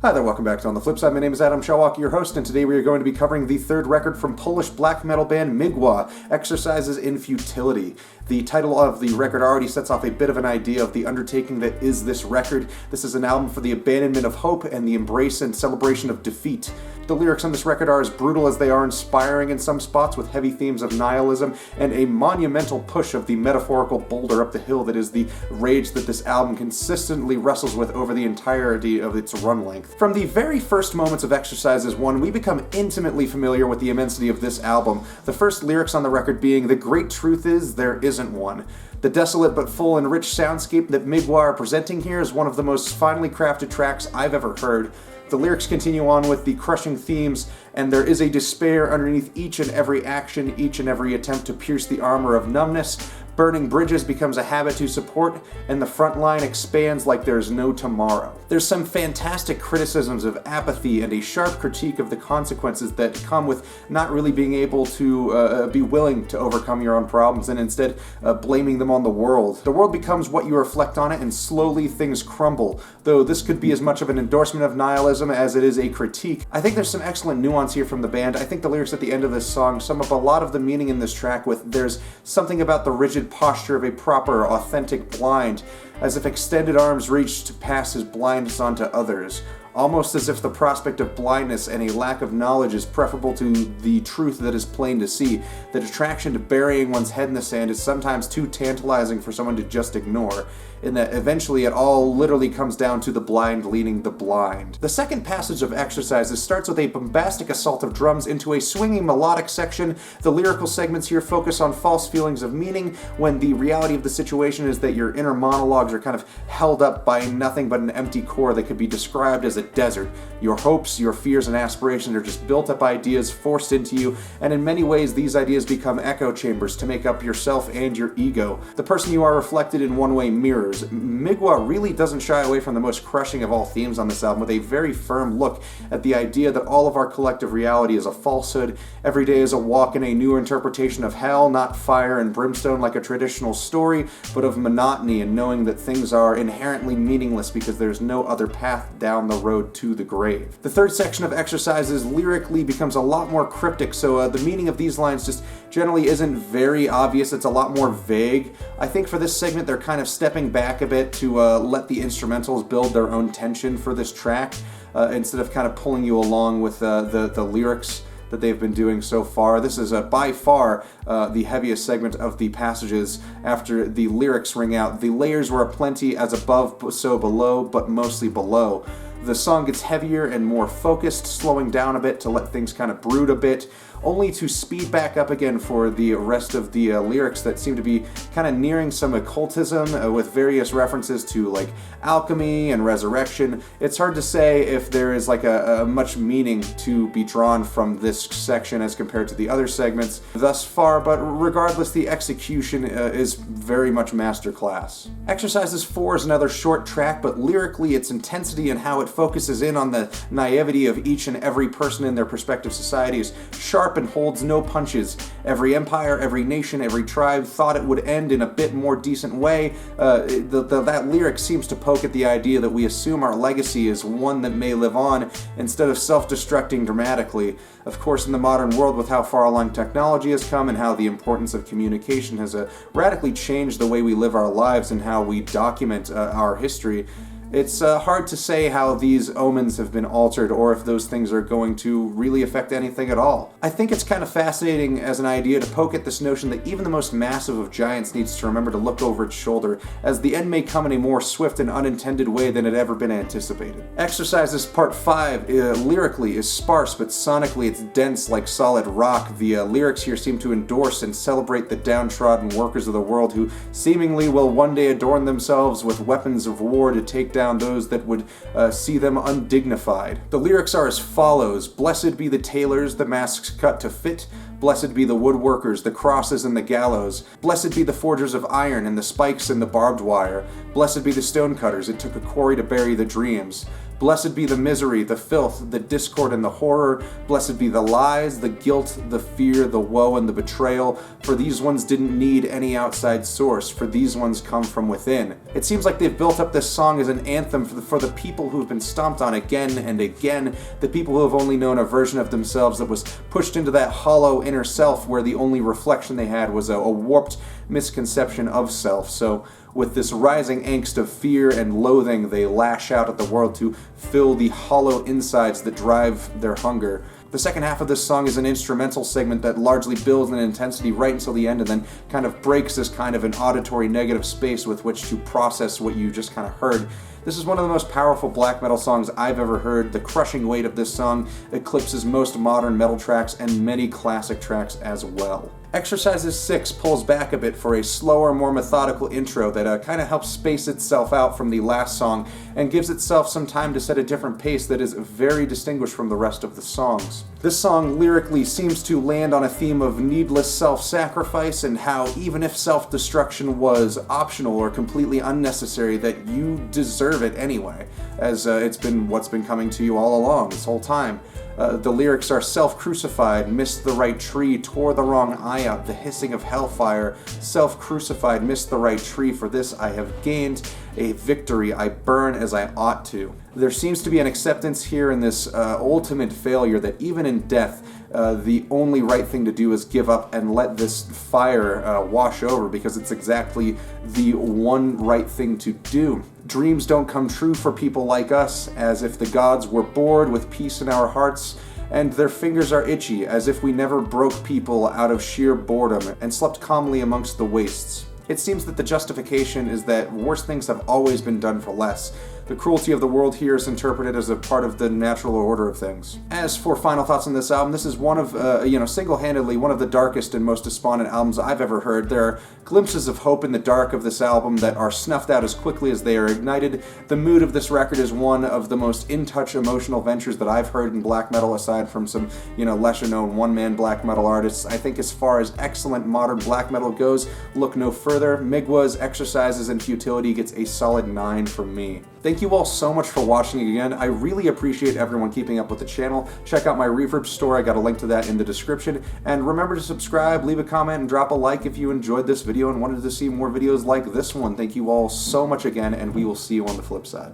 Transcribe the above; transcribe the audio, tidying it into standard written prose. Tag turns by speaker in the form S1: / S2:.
S1: Hi there, welcome back to On the Flip Side. My name is Adam Shawalker, your host, and today we are going to be covering the third record from Polish black metal band MGLA, Exercises in Futility. The title of the record already sets off a bit of an idea of the undertaking that is this record. This is an album for the abandonment of hope and the embrace and celebration of defeat. The lyrics on this record are as brutal as they are inspiring in some spots, with heavy themes of nihilism and a monumental push of the metaphorical boulder up the hill that is the rage that this album consistently wrestles with over the entirety of its run length. From the very first moments of Exercises 1, we become intimately familiar with the immensity of this album, the first lyrics on the record being, "The great truth is, there isn't one." The desolate but full and rich soundscape that MGLA are presenting here is one of the most finely crafted tracks I've ever heard. The lyrics continue on with the crushing themes, and there is a despair underneath each and every action, each and every attempt to pierce the armor of numbness. Burning bridges becomes a habit to support, and the front line expands like there's no tomorrow. There's some fantastic criticisms of apathy and a sharp critique of the consequences that come with not really being able to be willing to overcome your own problems and instead blaming them on the world. The world becomes what you reflect on it, and slowly things crumble. Though this could be as much of an endorsement of nihilism as it is a critique, I think there's some excellent nuance here from the band. I think the lyrics at the end of this song sum up a lot of the meaning in this track with there's something about the rigid posture of a proper, authentic blind, as if extended arms reached to pass his blindness on to others. Almost as if the prospect of blindness and a lack of knowledge is preferable to the truth that is plain to see. The attraction to burying one's head in the sand is sometimes too tantalizing for someone to just ignore, in that eventually it all literally comes down to the blind leading the blind. The second passage of Exercises starts with a bombastic assault of drums into a swinging melodic section. The lyrical segments here focus on false feelings of meaning, when the reality of the situation is that your inner monologues are kind of held up by nothing but an empty core that could be described as a desert. Your hopes, your fears, and aspirations are just built up ideas forced into you, and in many ways these ideas become echo chambers to make up yourself and your ego. The person you are reflected in one-way mirrors. MGLA really doesn't shy away from the most crushing of all themes on this album, with a very firm look at the idea that all of our collective reality is a falsehood. Every day is a walk in a new interpretation of hell, not fire and brimstone like a traditional story, but of monotony and knowing that things are inherently meaningless because there's no other path down the road to the grave. The third section of Exercises lyrically becomes a lot more cryptic, so the meaning of these lines just generally isn't very obvious. It's a lot more vague. I think for this segment they're kind of stepping back a bit to let the instrumentals build their own tension for this track, instead of kind of pulling you along with the lyrics that they've been doing so far. This is by far the heaviest segment of the passages after the lyrics ring out. The layers were aplenty, as above so below, but mostly below. The song gets heavier and more focused, slowing down a bit to let things kind of brood a bit, only to speed back up again for the rest of the lyrics that seem to be kind of nearing some occultism with various references to like alchemy and resurrection. It's hard to say if there is like a much meaning to be drawn from this section as compared to the other segments thus far, but regardless, the execution is very much masterclass. Exercises 4 is another short track, but lyrically its intensity and how it focuses in on the naivety of each and every person in their respective societies sharp and holds no punches. Every empire, every nation, every tribe thought it would end in a bit more decent way. That lyric seems to poke at the idea that we assume our legacy is one that may live on instead of self-destructing dramatically. Of course, in the modern world, with how far along technology has come and how the importance of communication has radically changed the way we live our lives and how we document our history, it's hard to say how these omens have been altered or if those things are going to really affect anything at all. I think it's kind of fascinating as an idea to poke at this notion that even the most massive of giants needs to remember to look over its shoulder, as the end may come in a more swift and unintended way than had ever been anticipated. Exercises Part 5 lyrically is sparse, but sonically it's dense like solid rock. The lyrics here seem to endorse and celebrate the downtrodden workers of the world who seemingly will one day adorn themselves with weapons of war to take down those that would see them undignified. The lyrics are as follows: "Blessed be the tailors, the masks cut to fit. Blessed be the woodworkers, the crosses and the gallows. Blessed be the forgers of iron and the spikes and the barbed wire. Blessed be the stonecutters, it took a quarry to bury the dreams. Blessed be the misery, the filth, the discord, and the horror. Blessed be the lies, the guilt, the fear, the woe, and the betrayal. For these ones didn't need any outside source, for these ones come from within. It seems like they've built up this song as an anthem for the people who've been stomped on again and again, the people who have only known a version of themselves that was pushed into that hollow inner self where the only reflection they had was a warped misconception of self. So with this rising angst of fear and loathing, they lash out at the world to fill the hollow insides that drive their hunger. The second half of this song is an instrumental segment that largely builds in intensity right until the end and then kind of breaks this kind of an auditory negative space with which to process what you just kind of heard. This is one of the most powerful black metal songs I've ever heard. The crushing weight of this song eclipses most modern metal tracks and many classic tracks as well. Exercises 6 pulls back a bit for a slower, more methodical intro that kind of helps space itself out from the last song and gives itself some time to set a different pace that is very distinguished from the rest of the songs. This song lyrically seems to land on a theme of needless self-sacrifice and how even if self-destruction was optional or completely unnecessary, that you deserve it anyway, as it's been what's been coming to you all along this whole time. The lyrics are self-crucified, missed the right tree, tore the wrong eye out, the hissing of hellfire, self-crucified, missed the right tree, for this I have gained a victory, I burn as I ought to. There seems to be an acceptance here in this ultimate failure that even in death, the only right thing to do is give up and let this fire wash over, because it's exactly the one right thing to do. Dreams don't come true for people like us, as if the gods were bored with peace in our hearts, and their fingers are itchy, as if we never broke people out of sheer boredom and slept calmly amongst the wastes. It seems that the justification is that worse things have always been done for less. The cruelty of the world here is interpreted as a part of the natural order of things. As for final thoughts on this album, this is one of, single-handedly one of the darkest and most despondent albums I've ever heard. There are glimpses of hope in the dark of this album that are snuffed out as quickly as they are ignited. The mood of this record is one of the most in-touch emotional ventures that I've heard in black metal, aside from some, lesser-known one-man black metal artists. I think as far as excellent modern black metal goes, look no further. Migwa's Exercises and Futility gets a solid 9 from me. Thank you all so much for watching again. I really appreciate everyone keeping up with the channel. Check out my Reverb store, I got a link to that in the description. And remember to subscribe, leave a comment, and drop a like if you enjoyed this video and wanted to see more videos like this one. Thank you all so much again, and we will see you on the flip side.